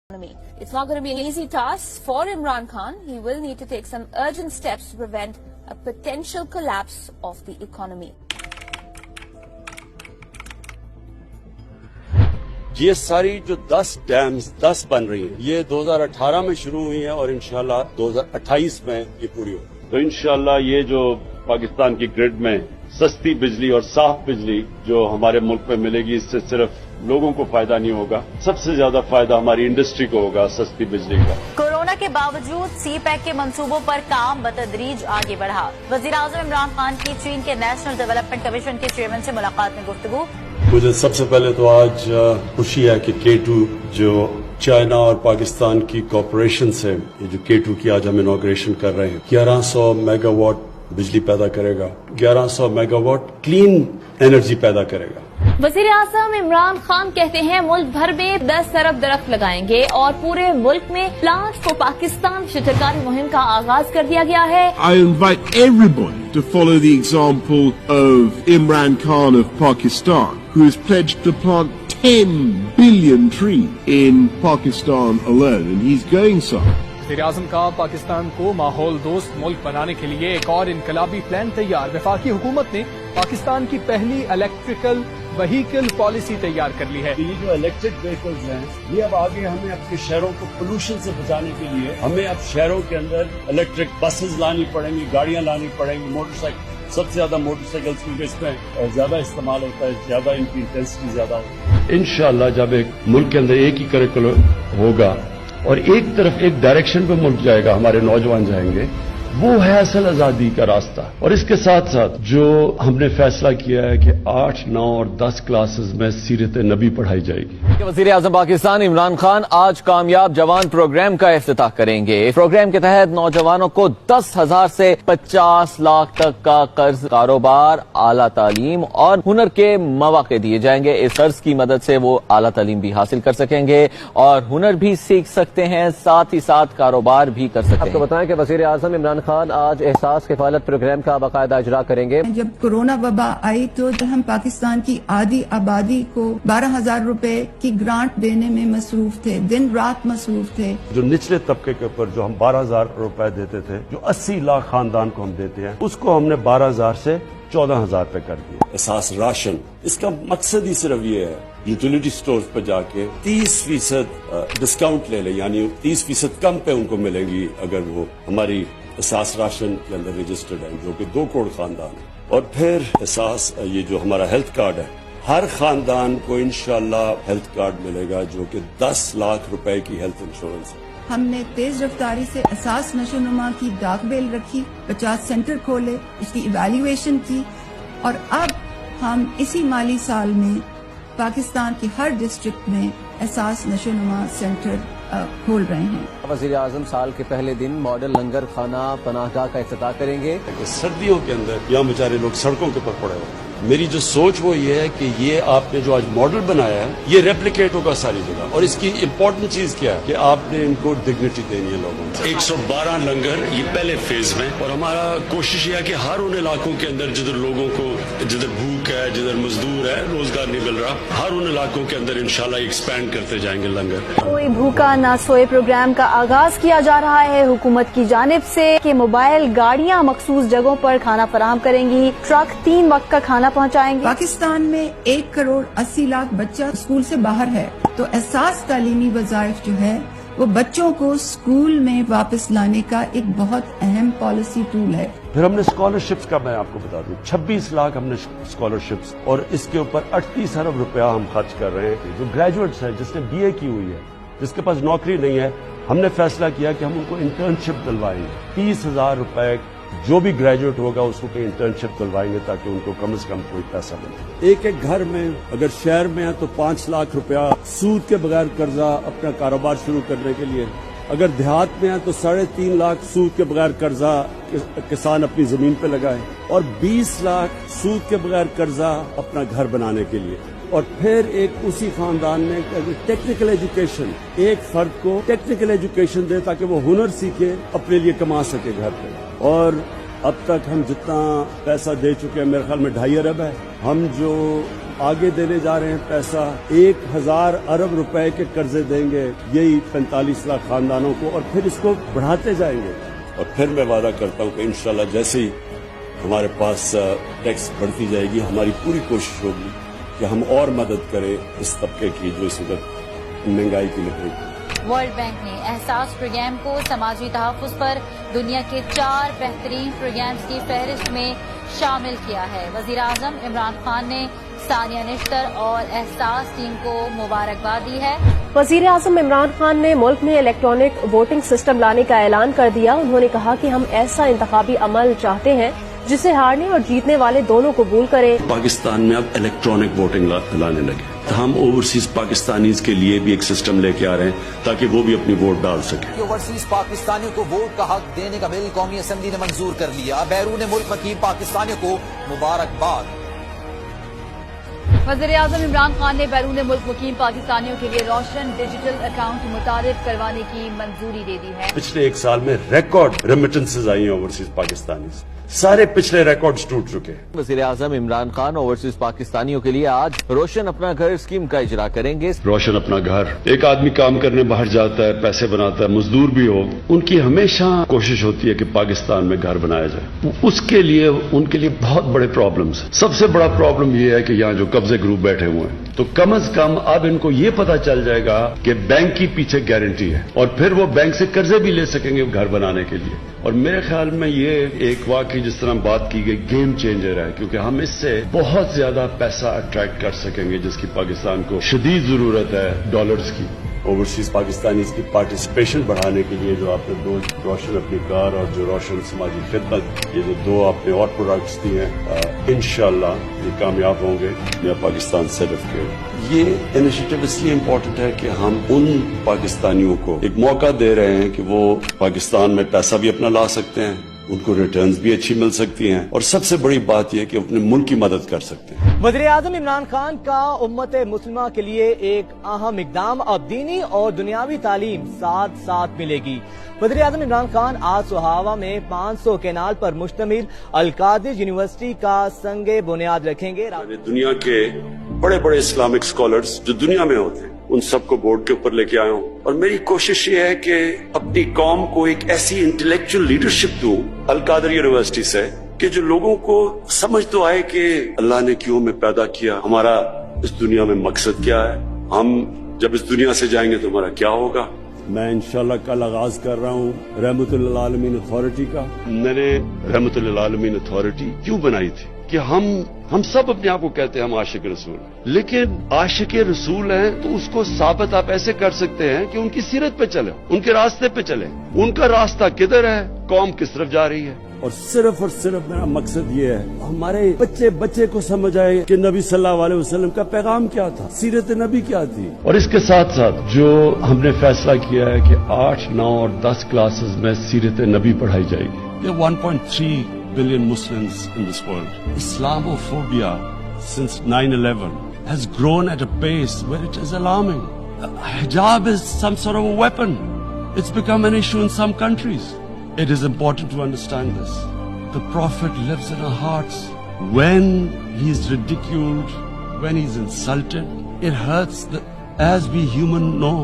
It's not going to be an easy task for Imran Khan. He will need to take some urgent steps to prevent a potential collapse of the economy. یہ ساری جو 10 dams 10 بن رہی ہیں یہ 2018 میں شروع ہوئی ہیں اور انشاءاللہ 2028 میں یہ پوری ہوگی. تو انشاءاللہ یہ جو پاکستان کی گرڈ میں سستی بجلی اور صاف بجلی جو ہمارے ملک میں ملے گی، اس سے صرف لوگوں کو فائدہ نہیں ہوگا، سب سے زیادہ فائدہ ہماری انڈسٹری کو ہوگا سستی بجلی کا. کورونا کے باوجود سی پیک کے منصوبوں پر کام بتدریج آگے بڑھا. وزیر اعظم عمران خان کی چین کے نیشنل ڈیولپمنٹ کمیشن کے چیئرمین سے ملاقات میں گفتگو. مجھے سب سے پہلے تو آج خوشی ہے کہ K2 جو چائنا اور پاکستان کی کوپریشن سے یہ جو K2 کی آج ہم انوگریشن کر رہے ہیں 1100 میگا واٹ بجلی پیدا کرے گا، 1100 میگا واٹ کلین انرجی پیدا کرے گا. وزیر اعظم عمران خان کہتے ہیں ملک بھر میں 10 ارب درخت لگائیں گے اور پورے ملک میں پلانٹ فور پاکستان شجرکاری مہم کا آغاز کر دیا گیا ہے. I invite everybody to follow the example of Imran Khan of Pakistan, who has pledged to plant 10 billion trees in Pakistan alone, and he's going some. وزیر اعظم کا پاکستان کو ماحول دوست ملک بنانے کے لیے ایک اور انقلابی پلان تیار. وفاقی حکومت نے پاکستان کی پہلی الیکٹریکل وہیکل پالیسی تیار کر لی ہے. یہ جو الیکٹرک وہیکلز ہیں یہ اب آگے ہمیں اپنے شہروں کو پولوشن سے بچانے کے لیے ہمیں اب شہروں کے اندر الیکٹرک بسز لانی پڑیں گی، گاڑیاں لانی پڑیں گی، موٹر سائیکل. سب سے زیادہ موٹر سائیکل کیونکہ اس میں زیادہ استعمال ہوتا ہے، زیادہ ان کی انٹینسٹی زیادہ ہوتی ہے. انشاءاللہ جب ایک ملک کے اندر ایک ہی کریکولم ہوگا اور ایک طرف ایک ڈائریکشن پہ ملک جائے گا، ہمارے نوجوان جائیں گے، وہ ہے اصل آزادی کا راستہ. اور اس کے ساتھ ساتھ جو ہم نے فیصلہ کیا ہے کہ 8، 9 اور 10 کلاسز میں سیرت نبی پڑھائی جائے گی. وزیر اعظم پاکستان عمران خان آج کامیاب جوان پروگرام کا افتتاح کریں گے. اس پروگرام کے تحت نوجوانوں کو 10,000 سے 50 لاکھ تک کا قرض، کاروبار، اعلیٰ تعلیم اور ہنر کے مواقع دیے جائیں گے. اس قرض کی مدد سے وہ اعلیٰ تعلیم بھی حاصل کر سکیں گے اور ہنر بھی سیکھ سکتے ہیں، ساتھ ہی ساتھ کاروبار بھی کر سکتے ہیں. آپ کو بتائیں کہ وزیر اعظم عمران خان آج احساس کفالت پروگرام کا باقاعدہ اجرا کریں گے. جب کورونا وبا آئی تو ہم پاکستان کی آدھی آبادی کو 12,000 روپے کی گرانٹ دینے میں مصروف تھے، دن رات مصروف تھے. جو نچلے طبقے کے اوپر جو ہم 12,000 روپے دیتے تھے، جو 80 لاکھ خاندان کو ہم دیتے ہیں، اس کو ہم نے 12,000 سے 14,000 پہ کر دیا. احساس راشن، اس کا مقصد ہی صرف یہ ہے یوٹیلیٹی سٹورز پہ جا کے 30% ڈسکاؤنٹ لے لیں، یعنی 30% کم پہ ان کو ملے گی اگر وہ ہماری احساس راشن کے اندر رجسٹرڈ ہیں، جو کہ 2 کروڑ خاندان ہیں. اور پھر احساس یہ جو ہمارا ہیلتھ کارڈ ہے، ہر خاندان کو انشاءاللہ ہیلتھ کارڈ ملے گا جو کہ 10 لاکھ روپے کی ہیلتھ انشورنس ہے. ہم نے تیز رفتاری سے احساس نشو نما کی ڈاک بیل رکھی، 50 سینٹر کھولے، اس کی ایویلیویشن کی، اور اب ہم اسی مالی سال میں پاکستان کی ہر ڈسٹرکٹ میں احساس نشو نما سینٹر کھول رہے ہیں. وزیر اعظم سال کے پہلے دن ماڈل لنگر خانہ پناہ گاہ کا افتتاح کریں گے. سردیوں کے اندر یہاں بیچارے لوگ سڑکوں کے اوپر پڑے ہوئے ہیں. میری جو سوچ وہ یہ ہے کہ یہ آپ نے جو آج ماڈل بنایا ہے یہ ریپلیکیٹ ہوگا ساری جگہ. اور اس کی امپورٹنٹ چیز کیا ہے کہ آپ نے ان کو ڈگنیٹی دینی ہے لوگوں کو. 112 لنگر یہ پہلے فیز میں، اور ہمارا کوشش یہ ہے کہ ہر ان علاقوں کے اندر جدھر لوگوں کو جدھر بھوک ہے، جدھر مزدور ہے، روزگار نہیں مل رہا، ہر ان علاقوں کے اندر انشاءاللہ ایکسپینڈ کرتے جائیں گے لنگر. کوئی بھوکا نہ سوئے پروگرام کا آغاز کیا جا رہا ہے حکومت کی جانب سے کہ موبائل گاڑیاں مخصوص جگہوں پر کھانا فراہم کریں گی، ٹرک 3 وقت کا کھانا پہنچائیں گے. پاکستان میں 1 کروڑ 80 لاکھ بچہ اسکول سے باہر ہے، تو احساس تعلیمی وظائف جو ہے وہ بچوں کو اسکول میں واپس لانے کا ایک بہت اہم پالیسی ٹول ہے. پھر ہم نے اسکالرشپس کا میں آپ کو بتا دوں 26 لاکھ ہم نے اسکالرشپس، اور اس کے اوپر 38 ارب روپیہ ہم خرچ کر رہے ہیں. جو گریجویٹس ہیں، جس نے BA کی ہوئی ہے، جس کے پاس نوکری نہیں ہے، ہم نے فیصلہ کیا کہ ہم ان کو انٹرنشپ دلوائیں گے. 30,000 روپے جو بھی گریجویٹ ہوگا اس کو انٹرنشپ دلوائیں گے تاکہ ان کو کم از کم کوئی پیسہ ملے. ایک گھر میں اگر شہر میں ہے تو 5 لاکھ روپیہ سود کے بغیر قرضہ اپنا کاروبار شروع کرنے کے لیے. اگر دیہات میں ہے تو 3.5 لاکھ سود کے بغیر قرضہ کسان اپنی زمین پہ لگائے، اور 20 لاکھ سود کے بغیر قرضہ اپنا گھر بنانے کے لیے. اور پھر ایک اسی خاندان میں ٹیکنیکل ایجوکیشن، ایک فرد کو ٹیکنیکل ایجوکیشن دے تاکہ وہ ہنر سیکھے، اپنے لیے کما سکے گھر پہ. اور اب تک ہم جتنا پیسہ دے چکے ہیں میرے خیال میں 2.5 ارب ہے. ہم جو آگے دینے جا رہے ہیں پیسہ 1000 ارب روپے کے قرضے دیں گے یہی 45 لاکھ خاندانوں کو, اور پھر اس کو بڑھاتے جائیں گے. اور پھر میں وعدہ کرتا ہوں کہ انشاءاللہ جیسے ہی ہمارے پاس ٹیکس بڑھتی جائے گی ہماری پوری کوشش ہوگی کہ ہم اور مدد کریں اس طبقے کی جو اس وقت مہنگائی کی لپیٹ میں. ورلڈ بینک نے احساس پروگرام کو سماجی تحفظ پر دنیا کے 4 بہترین پروگرامز کی فہرست میں شامل کیا ہے. وزیر اعظم عمران خان نے ثانیہ نشتر اور احساس ٹیم کو مبارکباد دی ہے. وزیر اعظم عمران خان نے ملک میں الیکٹرانک ووٹنگ سسٹم لانے کا اعلان کر دیا. انہوں نے کہا کہ ہم ایسا انتخابی عمل چاہتے ہیں جسے ہارنے اور جیتنے والے دونوں قبول کرے. پاکستان میں اب الیکٹرانک ووٹنگ لانے لگے. ہم اوورسیز پاکستانیز کے لیے بھی ایک سسٹم لے کے آ رہے ہیں تاکہ وہ بھی اپنی ووٹ ڈال سکیں. اوورسیز پاکستانیوں کو ووٹ کا حق دینے کا بل قومی اسمبلی نے منظور کر لیا. بیرون ملک مقیم پاکستانیوں کو مبارکباد. وزیر اعظم عمران خان نے بیرون ملک مقیم پاکستانیوں کے لیے روشن ڈیجیٹل اکاؤنٹ متعارف کروانے کی منظوری دے دی ہے. پچھلے 1 سال میں ریکارڈ ریمیٹنسز آئی ہیں اوورسیز پاکستانیز. سارے پچھلے ریکارڈز ٹوٹ چکے. وزیر اعظم عمران خان اوورسیز پاکستانیوں کے لیے آج روشن اپنا گھر اسکیم کا اجرا کریں گے. روشن اپنا گھر, ایک آدمی کام کرنے باہر جاتا ہے, پیسے بناتا ہے, مزدور بھی ہو, ان کی ہمیشہ کوشش ہوتی ہے کہ پاکستان میں گھر بنایا جائے. اس کے لیے ان کے لیے بہت بڑے پرابلمز ہیں. سب سے بڑا پرابلم یہ ہے کہ یہاں جو قبضے گروپ بیٹھے ہوئے ہیں, تو کم از کم اب ان کو یہ پتا چل جائے گا کہ بینک کی پیچھے گارنٹی ہے اور پھر وہ بینک سے قرضے بھی لے سکیں گے گھر بنانے کے لیے. اور میرے خیال میں یہ ایک واقعی جس طرح بات کی گئی گیم چینجر ہے, کیونکہ ہم اس سے بہت زیادہ پیسہ اٹریکٹ کر سکیں گے جس کی پاکستان کو شدید ضرورت ہے ڈالرز کی. اوورسیز پاکستانیز کی پارٹیسپیشن بڑھانے کے لیے جو آپ نے 2 روشن اپنی کار اور جو روشن سماجی خدمت, یہ جو 2 آپ نے اور پروڈکٹس دیے ہیں, انشاءاللہ یہ کامیاب ہوں گے. نیا پاکستان سرٹیفکیٹ یہ انیشیٹو اس لیے امپورٹنٹ ہے کہ ہم ان پاکستانیوں کو ایک موقع دے رہے ہیں کہ وہ پاکستان میں پیسہ بھی اپنا لا سکتے ہیں, ان کو ریٹرنز بھی اچھی مل سکتی ہیں, اور سب سے بڑی بات یہ کہ اپنے ملک کی مدد کر سکتے ہیں. وزیر اعظم عمران خان کا امت مسلمہ کے لیے ایک اہم اقدام, اب دینی اور دنیاوی تعلیم ساتھ ساتھ ملے گی. وزیر اعظم عمران خان آج سہاوا میں 500 کینال پر مشتمل القادر یونیورسٹی کا سنگ بنیاد رکھیں گے. دنیا کے بڑے بڑے اسلامک اسکالرز جو دنیا میں ہوتے ہیں ان سب کو بورڈ کے اوپر لے کے آیا ہوں, اور میری کوشش یہ ہے کہ اپنی قوم کو ایک ایسی انٹلیکچوئل لیڈرشپ دوں القادر یونیورسٹی سے کہ جو لوگوں کو سمجھ تو آئے کہ اللہ نے کیوں ہمیں پیدا کیا, ہمارا اس دنیا میں مقصد کیا ہے, ہم جب اس دنیا سے جائیں گے تو ہمارا کیا ہوگا. میں انشاءاللہ کل آغاز کر رہا ہوں رحمت للعالمین اتھارٹی کا. میں نے رحمت للعالمین اتھارٹی کیوں بنائی تھی کہ ہم سب اپنے آپ کو کہتے ہیں ہم عاشق رسول ہیں, لیکن عاشق رسول ہیں تو اس کو ثابت آپ ایسے کر سکتے ہیں کہ ان کی سیرت پہ چلیں, ان کے راستے پہ چلیں, ان کا راستہ کدھر ہے, قوم کس طرف جا رہی ہے. اور صرف میرا مقصد یہ ہے ہمارے بچے کو سمجھ آئے کہ نبی صلی اللہ علیہ وسلم کا پیغام کیا تھا, سیرت نبی کیا تھی. اور اس کے ساتھ ساتھ جو ہم نے فیصلہ کیا ہے کہ 8, 9 اور 10 کلاسز میں سیرت نبی پڑھائی جائے گی. There are 1.3 billion Muslims in this world. Islamophobia since 9/11 has grown at a pace where it is alarming. Hijab is some sort of a weapon. It's become an issue in some countries. It is important to understand this. The Prophet lives in our hearts. When he is ridiculed, when he is insulted, it hurts. As we human know,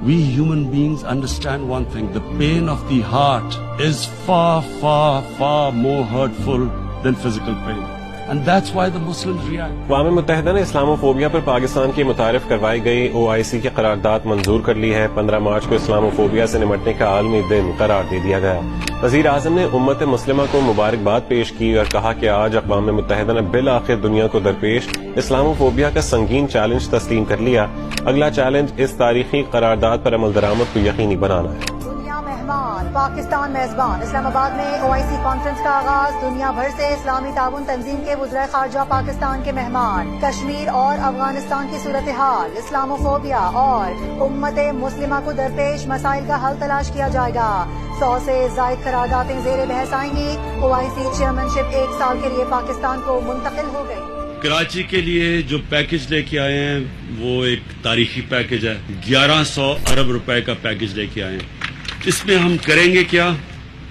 we human beings understand one thing. The pain of the heart is far, far, far more hurtful than physical pain. And that's why the Muslims react. اقوام متحدہ نے Islamophobia پر پاکستان کی متعارف کروائی گئی OIC کی قرارداد منظور کر لی ہے. 15 مارچ کو اسلاموفوبیا سے نمٹنے کا عالمی دن قرار دے دیا گیا. وزیر اعظم نے امت مسلمہ کو مبارکباد پیش کی اور کہا کہ آج اقوام متحدہ نے بالآخر دنیا کو درپیش اسلاموفوبیا کا سنگین چیلنج تسلیم کر لیا. اگلا چیلنج اس تاریخی قرارداد پر عمل درآمد کو یقینی بنانا ہے. مہمان پاکستان میزبان اسلام آباد میں OIC کانفرنس کا آغاز. دنیا بھر سے اسلامی تعاون تنظیم کے وزرائے خارجہ پاکستان کے مہمان. کشمیر اور افغانستان کی صورتحال, اسلاموفوبیا اور امت مسلمہ کو درپیش مسائل کا حل تلاش کیا جائے گا. 100 سے زائد قراردادیں زیر بحث آئیں گی. OIC چیئرمینشپ 1 سال کے لیے پاکستان کو منتقل ہو گئی. کراچی کے لیے جو پیکج لے کے آئے ہیں وہ ایک تاریخی پیکج ہے. 1100 ارب روپے کا پیکج لے کے آئے ہیں. اس میں ہم کریں گے کیا